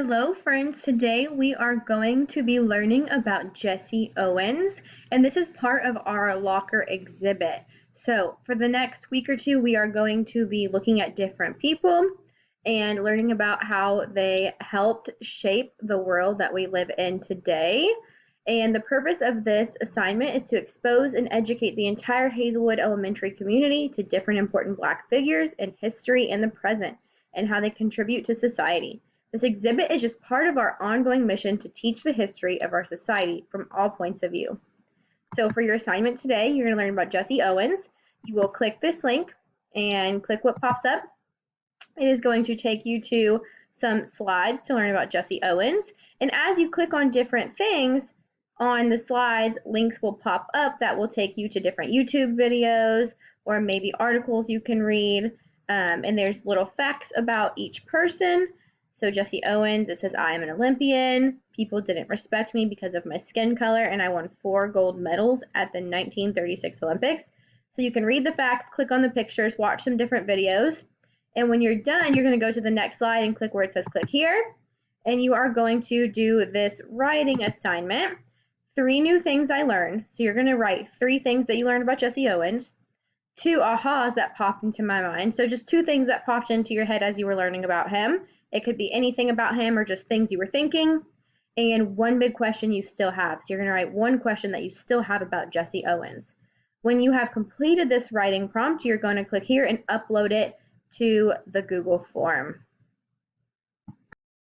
Hello friends, today we are going to be learning about Jesse Owens, and this is part of our locker exhibit. So for the next week or two, we are going to be looking at different people and learning about how they helped shape the world that we live in today. And the purpose of this assignment is to expose and educate the entire Hazelwood Elementary community to different important Black figures in history and the present, and how they contribute to society. This exhibit is just part of our ongoing mission to teach the history of our society from all points of view. So for your assignment today, you're going to learn about Jesse Owens. You will click this link and click what pops up. It is going to take you to some slides to learn about Jesse Owens. And as you click on different things on the slides, links will pop up that will take you to different YouTube videos or maybe articles you can read. And there's little facts about each person. So Jesse Owens, it says, I am an Olympian. People didn't respect me because of my skin color, and I won 4 gold medals at the 1936 Olympics. So you can read the facts, click on the pictures, watch some different videos. And when you're done, you're going to go to the next slide and click where it says click here. And you are going to do this writing assignment. 3 new things I learned. So you're going to write 3 things that you learned about Jesse Owens. 2 ahas that popped into my mind. So just 2 things that popped into your head as you were learning about him. It could be anything about him or just things you were thinking. And 1 big question you still have. So you're going to write 1 question that you still have about Jesse Owens. When you have completed this writing prompt, you're going to click here and upload it to the Google form.